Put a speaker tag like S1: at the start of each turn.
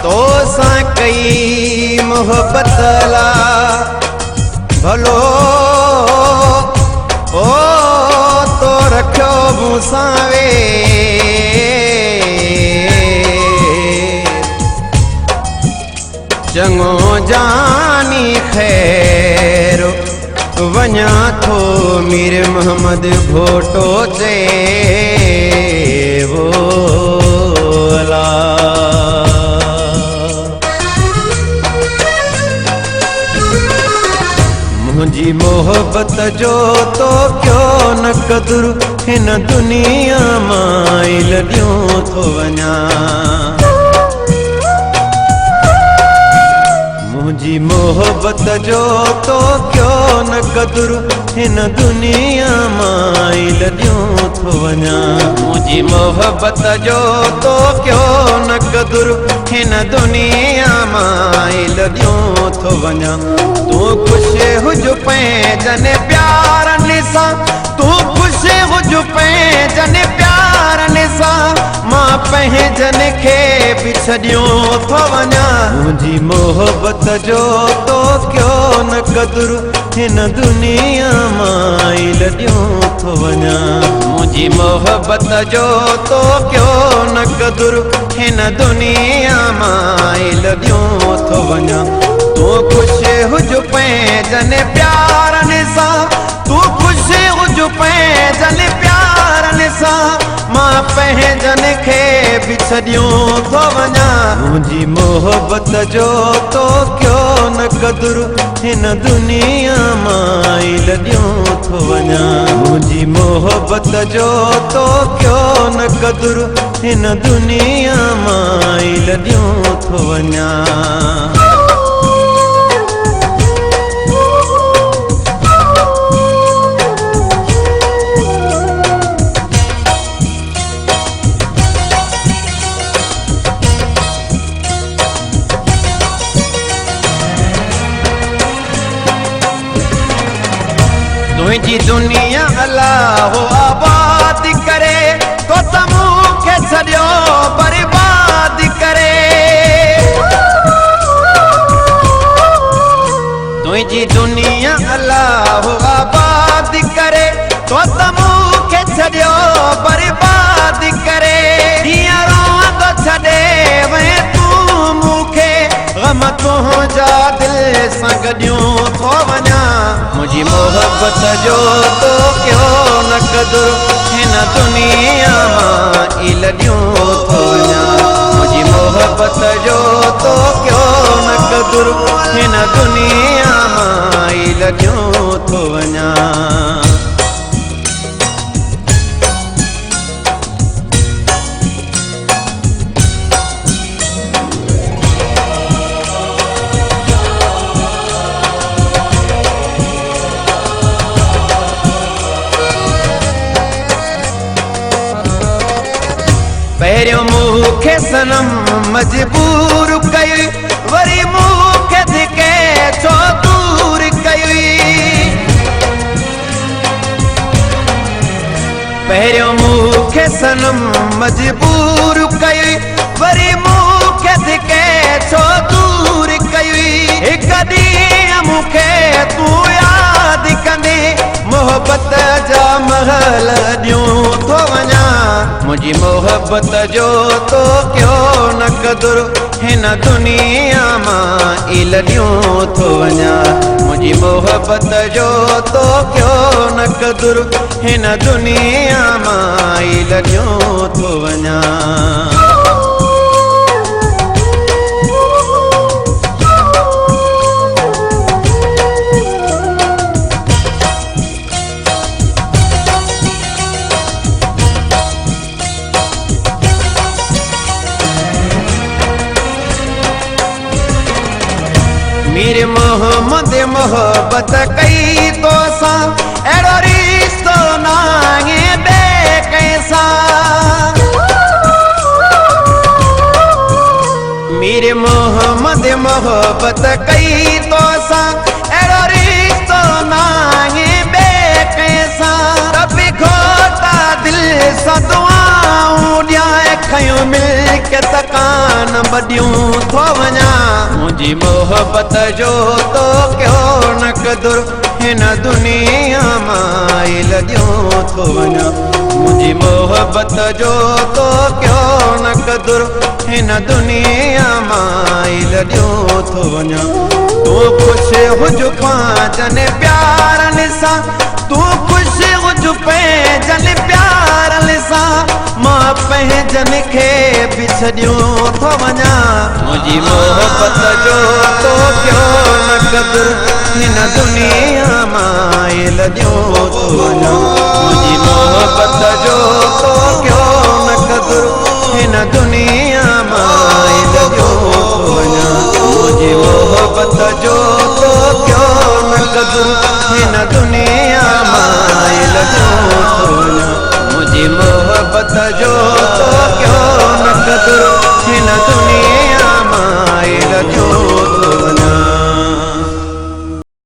S1: तो सां कई मोहब्बत ला भलो ओ तो रखियो मूंसां वे चङो जानी खैर वञा थो मीर मोहम्मद भोटो ते बोला मुझी मोहब्बत जो तो क्यों न कदुर हिन दुनिया मां लॻियो थो वञा मुझी मोहब्बत जो तो क्यों न कदुर हिन दुनिया मां लॻियो थो वञा मुझी मोहब्बत जो तो क्यों न कदुर हिन दुनिया मां लॻियो थो वञा तू ख़ुशि हुज पंहिंजनि प्यारनि सां तू ख़ुशि हुज पंहिंजनि प्यारनि सां मां पंहिंजनि खे बि छॾियो थो वञा मुंहिंजी मोहब्बत जो तो क्यों न कदुर हिन दुनिया मां लॻियो थो वञा मुंहिंजी मोहब्बत जो तो क्यों न कदुर हिन दुनिया मां लॻियो थो वञा तू ख़ुशि हुज पंहिंजनि प्यारनि सां तू ख़ुशि हुज पंहिंजनि प्यारनि सां मां पंहिंजनि खे बि छॾियो थो वञा मुंहिंजी मोहब्बत जो तो क्यों न कदुर हिन दुनिया मां लॻियो थो वञा मुंहिंजी मोहब्बत जो तो क्यों न कदुर हिन दुनिया मां लॻियो थो वञा तुझी दुनिया अल्लाह आबाद करे तो मूंखे छॾियो बर्बाद करे तुझी दुनिया अल्लाह आबाद करे तो मूंखे छॾियो बर्बाद करे हीअं रोअंदो छॾे वे तूं मूंखे गम तुंहिंजा दिलि सां गॾियो थो वञा मुंहिंजी मोहब्बत जो तो क्यों न कदुर हिन दुनिया मां लॻियो थो वञा मुंहिंजी मोहब्बत जो तो क्यों न कदुर हिन दुनिया मां लॻियो थो वञा पहिरियों मूंखे सनम मजबूर कई वरी मूंखे धिके छो दूर कई पहिरियों मूंखे सनम मजबूर कई वरी मूंखे धिके छो दूर कई हिकु ॾींहुं मूंखे तूं यादि कंदे मोहब्बत जा महल ॾियूं थो वञा मुंहिंजी मोहब्बत जो तो क्यों न कदुर हिन दुनिया मां लॻियो थो वञा मुंहिंजी मोहब्बत जो तो क्यों न कदुर हिन दुनिया मां लॻियो थो वञा मीर मोहम्मद मोहब्बत कई तो सां अहिड़ो रिश्तो नाहे ॿिए कंहिंसां मीर मोहम्मद मोहब्बत कई तो सां अहिड़ो रिश्तो नाहे ॿिए कंहिंसां रब खोटा दिल सां दुआऊं ॾियाए खयूं मिल्कियत कान बदियूं थो वञा मुंहिंजी मोहबत जो तो कयो न क़दुर हिन दुनिया मां लॼूं थो वञा मुंहिंजी मोहबत जो तो कयो न क़दुर हिन दुनिया मां लॼूं थो वञा तूं ख़ुशि हुज पंहिंजनि प्यारनि सां तूं ख़ुशि हुज पंहिंजनि प्यारनि सां मां पंहिंजनि खे बि छॾियूं थो वञा मुंहिंजी मोहबत जो तो कयो न क़दुर हिन दुनिया मां लॼूं थो वञा मुंहिंजी मोहबत जो तो कयो न क़दुर हिन दुनिया मां लॼूं थो वञा मुंहिंजी मोहबत जो तो कयो न क़दुर हिन दुनिया मां लॼूं थो वञा मुंहिंजी मोहबत जो तो कयो न क़दुर हिन दुनिया